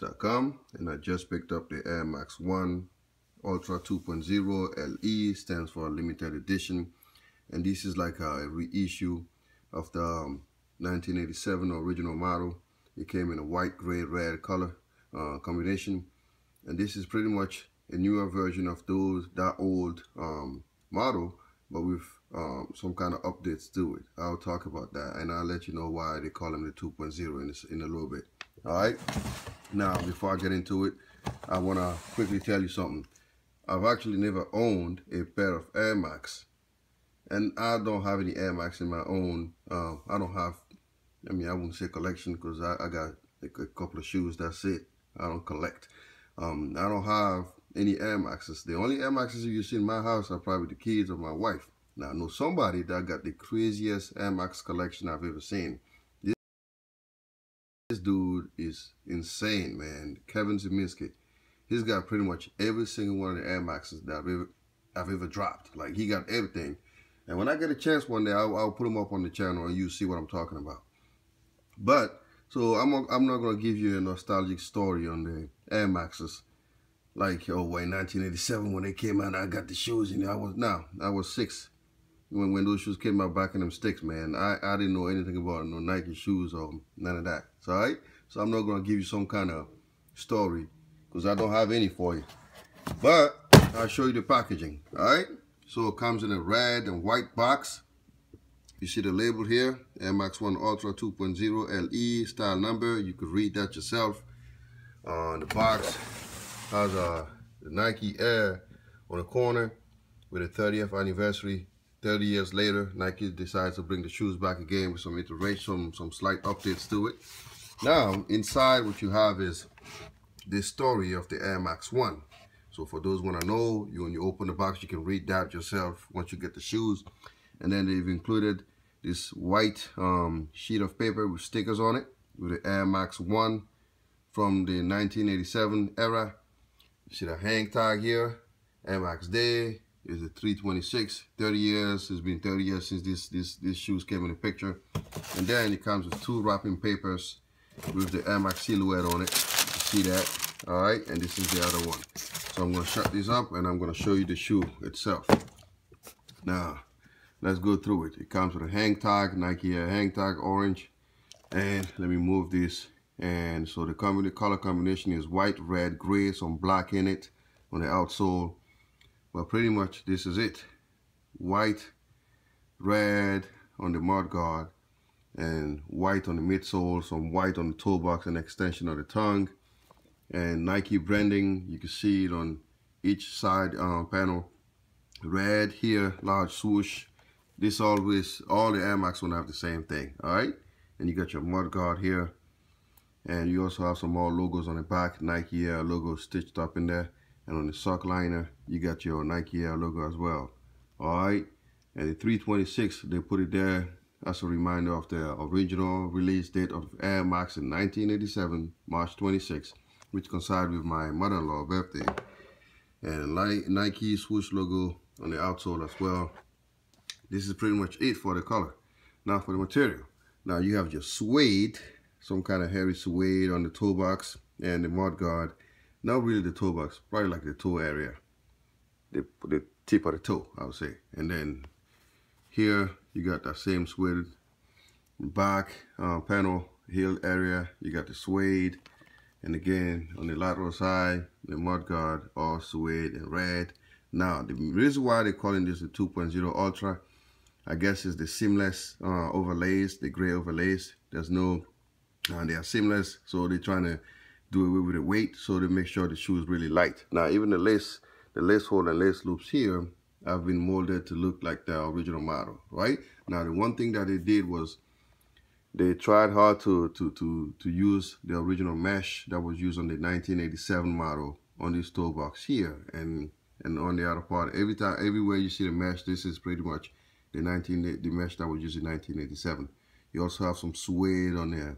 untitled.com, and I just picked up the Air Max 1 Ultra 2.0 LE, stands for limited edition, and this is like a reissue of the 1987 original model. It came in a white, gray, red color combination, and this is pretty much a newer version of that old model, but with some kind of updates to it. I'll talk about that, and I'll let you know why they call them the 2.0 in a little bit. All right, now before I get into it, I want to quickly tell you something. I've actually never owned a pair of Air Max, and I don't have any Air Max in my own. I don't have, I mean, I wouldn't say collection, because I got a couple of shoes, that's it. I don't collect. I don't have any Air Maxes. The only Air Maxes you see in my house are probably the kids or my wife. Now I know somebody that got the craziest Air Max collection I've ever seen. This dude is insane, man. Kevin Zeminski. He's got pretty much every single one of the Air Maxes that I've ever dropped. Like, he got everything. And when I get a chance one day, I'll put them up on the channel and you see what I'm talking about. But so I'm not gonna give you a nostalgic story on the Air Maxes. Like, oh, in 1987 when they came out, I got the shoes, and I was 6 when those shoes came out back in them sticks, man. I didn't know anything about no Nike shoes or none of that. So, all right? So I'm not gonna give you some kind of story, because I don't have any for you. But I'll show you the packaging, all right? So it comes in a red and white box. You see the label here, Air Max 1 Ultra 2.0 LE, style number. You could read that yourself. The box has the Nike Air on the corner with a 30th anniversary. 30 years later, Nike decides to bring the shoes back again with some iteration, some slight updates to it. Now, inside what you have is the story of the Air Max 1. So for those who want to know, when you open the box, you can read that yourself once you get the shoes. And then they've included this white sheet of paper with stickers on it with the Air Max 1 from the 1987 era. You see the hang tag here, Air Max Day is a 326, 30 years. It's been 30 years since these shoes came in the picture. And then it comes with 2 wrapping papers with the Air Max silhouette on it. You see that, all right? And this is the other one. So I'm gonna shut this up and I'm gonna show you the shoe itself. Now, let's go through it. It comes with a hang tag, Nike Air hang tag, orange. And let me move this. And so the color combination is white, red, gray, some black in it on the outsole. But pretty much this is it. White, red on the mudguard, and white on the midsole, some white on the toe box and extension of the tongue. And Nike branding, you can see it on each side panel. Red here, large swoosh. This all the Air Max will have the same thing, all right? And you got your mudguard here. And you also have some more logos on the back, Nike Air logo stitched up in there. And on the sockliner, you got your Nike Air logo as well. All right. And the 326, they put it there as a reminder of the original release date of Air Max in 1987, March 26, which coincided with my mother-in-law's birthday. And Nike swoosh logo on the outsole as well. This is pretty much it for the color. Now for the material. Now you have your suede, some kind of hairy suede on the toe box, and the mudguard. Not really the toe box, probably like the toe area, the tip of the toe, I would say. And then here you got that same suede back panel, heel area. You got the suede, and again on the lateral side, the mudguard, all suede and red. Now the reason why they're calling this the 2.0 Ultra, I guess, is the seamless overlays, the gray overlays. There's no, they are seamless, so they're trying to do away with the weight, so they make sure the shoe is really light. Now even the lace hole and lace loops here have been molded to look like the original model, right? Now the one thing that they did was they tried hard to use the original mesh that was used on the 1987 model on this toe box here, and on the other part. Everywhere you see the mesh, this is pretty much the mesh that was used in 1987. You also have some suede on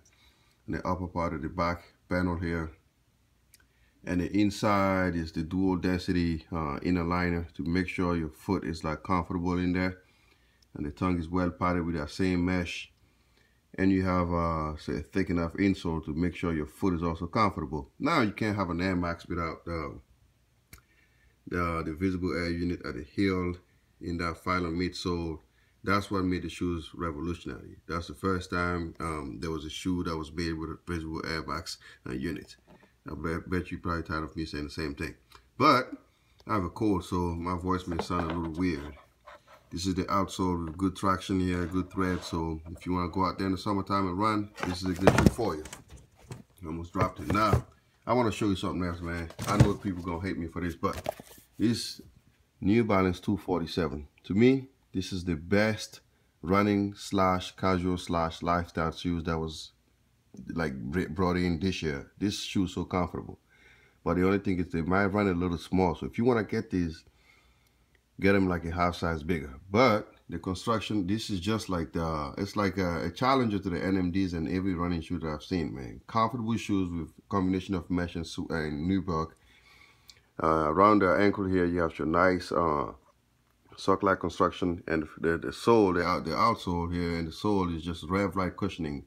the upper part of the back panel here, and the inside is the dual density inner liner to make sure your foot is like comfortable in there, and the tongue is well padded with that same mesh. and you have say a thick enough insole to make sure your foot is also comfortable. Now you can't have an Air Max without the visible air unit at the heel in that phylon midsole. That's what made the shoes revolutionary. That's the first time there was a shoe that was made with a visible air max unit. I bet you probably tired of me saying the same thing. But I have a cold, so my voice may sound a little weird. This is the outsole with good traction here, good thread. So if you want to go out there in the summertime and run, this is a good shoe for you. I almost dropped it. Now, I want to show you something else, man. I know people going to hate me for this, but this New Balance 247. To me, this is the best running / casual / lifestyle shoes that was like brought in this year. This shoe is so comfortable. But the only thing is they might run a little small. So if you want to get these, get them like a half size bigger. But the construction, this is just like it's like a challenger to the NMDs and every running shoe that I've seen, man. Comfortable shoes with combination of mesh and nubuck. Around the ankle here, you have your nice sock-like construction, and the sole, the outsole here, and the sole is just rev-like cushioning.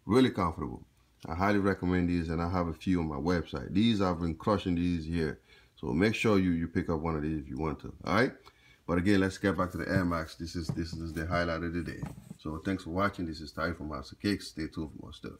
Really comfortable. I highly recommend these, and I have a few on my website. These, I've been crushing these here. So make sure you pick up one of these if you want to. All right. But again, let's get back to the Air Max. This is the highlight of the day. So thanks for watching. This is Ty from House of Kicks. Stay tuned for more stuff.